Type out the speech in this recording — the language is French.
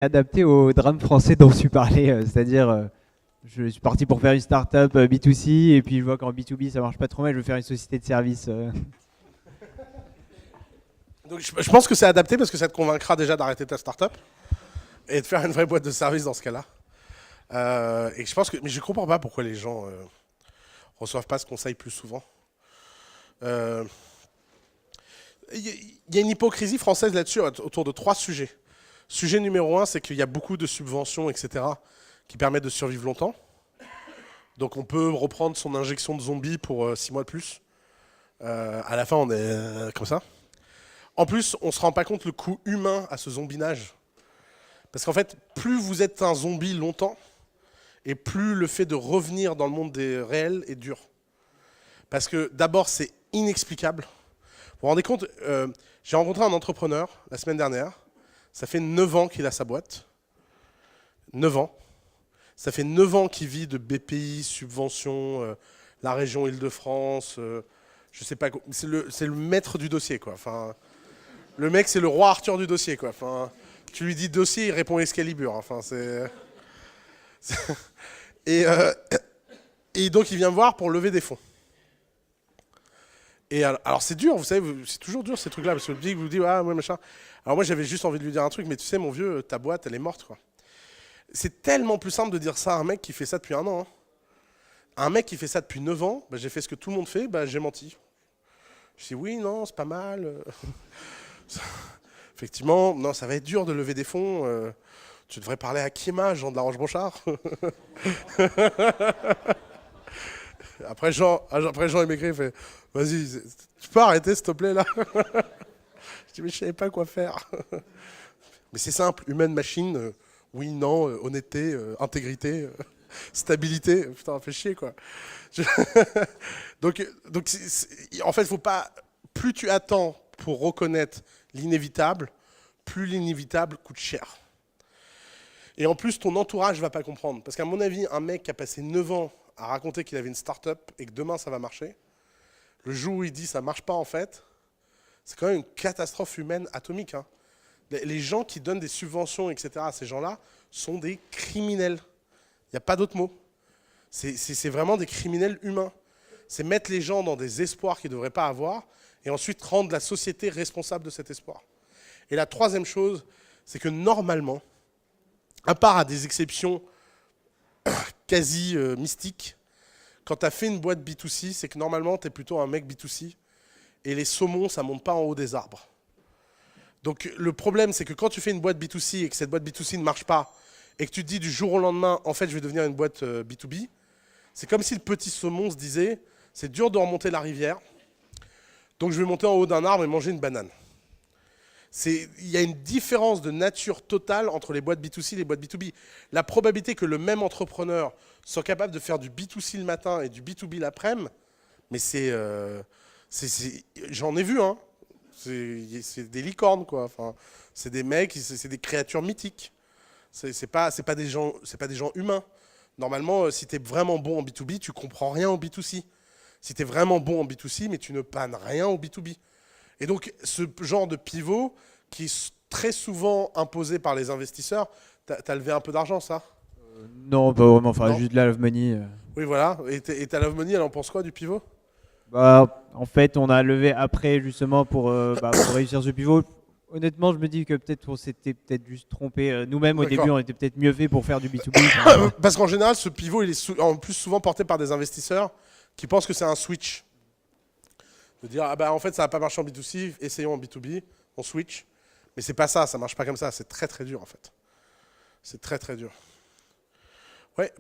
Adapté au drame français dont tu parlais, c'est-à-dire je suis parti pour faire une startup B2C et puis je vois qu'en B2B ça marche pas trop mal, je veux faire une société de service. Donc je pense que c'est adapté parce que ça te convaincra déjà d'arrêter ta startup et de faire une vraie boîte de service dans ce cas-là. Et je pense que, mais je comprends pas pourquoi les gens reçoivent pas ce conseil plus souvent. Euh, Il y a une hypocrisie française là-dessus autour de trois sujets. Sujet numéro un, c'est qu'il y a beaucoup de subventions, etc., qui permettent de survivre longtemps. Donc on peut reprendre son injection de zombies pour 6 mois de plus. À la fin, on est comme ça. En plus, on ne se rend pas compte le coût humain à ce zombinage. Parce qu'en fait, plus vous êtes un zombie longtemps, et plus le fait de revenir dans le monde des réels est dur. Parce que d'abord, c'est inexplicable. Vous vous rendez compte, j'ai rencontré un entrepreneur la semaine dernière. Ça fait 9 ans qu'il a sa boîte. 9 ans. Ça fait 9 ans qu'il vit de BPI, subventions, la région Île-de-France, je sais pas, c'est le maître du dossier, quoi. Enfin, le mec, c'est le roi Arthur du dossier, quoi. Enfin, tu lui dis dossier, il répond Excalibur. Enfin, et, euh, et donc, il vient me voir pour lever des fonds. Et alors c'est dur, vous savez, c'est toujours dur ces trucs-là, parce que le public vous dit, ah ouais, machin. Alors moi, j'avais juste envie de lui dire un truc, mais tu sais, mon vieux, ta boîte, elle est morte, quoi. C'est tellement plus simple de dire ça à un mec qui fait ça depuis un an, hein. Un mec qui fait ça depuis 9 ans, bah, j'ai fait ce que tout le monde fait, bah, j'ai menti. Je dis oui, non, c'est pas mal. Effectivement, non, ça va être dur de lever des fonds. Tu devrais parler à Kima, Jean de la Roche-Brochard. Après Jean il m'écrit, il fait, vas-y, tu peux arrêter s'il te plaît là. Je dis mais je savais pas quoi faire. Mais c'est simple, humaine, machine, oui, non, honnêteté, intégrité, stabilité. Putain, fait chier quoi. Je- donc en fait, faut pas. Plus tu attends pour reconnaître l'inévitable, plus l'inévitable coûte cher. Et en plus, ton entourage va pas comprendre. Parce qu'à mon avis, un mec qui a passé 9 ans à raconter qu'il avait une start-up et que demain ça va marcher, le jour où il dit ça marche pas en fait, c'est quand même une catastrophe humaine atomique, hein. Les gens qui donnent des subventions, etc., à ces gens-là sont des criminels. Il n'y a pas d'autre mot. C'est vraiment des criminels humains. C'est mettre les gens dans des espoirs qu'ils ne devraient pas avoir et ensuite rendre la société responsable de cet espoir. Et la troisième chose, c'est que normalement, à part à des exceptions quasi mystiques, quand tu as fait une boîte B2C, c'est que normalement, tu es plutôt un mec B2C et les saumons, ça ne monte pas en haut des arbres. Donc le problème, c'est que quand tu fais une boîte B2C et que cette boîte B2C ne marche pas et que tu te dis du jour au lendemain, en fait, je vais devenir une boîte B2B, c'est comme si le petit saumon se disait, c'est dur de remonter la rivière, donc je vais monter en haut d'un arbre et manger une banane. Il y a une différence de nature totale entre les boîtes B2C et les boîtes B2B. La probabilité que le même entrepreneur soit capable de faire du B2C le matin et du B2B l'après-midi, mais j'en ai vu, hein. C'est des licornes, quoi. Enfin, c'est des mecs, c'est des créatures mythiques. C'est pas des gens humains. Normalement, si tu es vraiment bon en B2B, tu comprends rien au B2C. Si tu es vraiment bon en B2C, mais tu ne pannes rien au B2B. Et donc, ce genre de pivot qui est très souvent imposé par les investisseurs, t'as levé un peu d'argent, ça? Non, pas vraiment, enfin Non? juste de la love money. Oui, voilà. Et ta Love Money, elle en pense quoi du pivot? Bah, en fait, on a levé après justement pour réussir ce pivot. Honnêtement, je me dis que peut-être on s'était peut-être juste trompé. Nous-mêmes, au début, D'accord. on était peut-être mieux fait pour faire du B2B. Enfin, Parce qu'en général, ce pivot, il est en plus souvent porté par des investisseurs qui pensent que c'est un switch. De dire, ah bah en fait, ça n'a pas marché en B2C, essayons en B2B, on switch. Mais c'est pas ça, ça marche pas comme ça, c'est très très dur en fait. C'est très très dur. Ouais.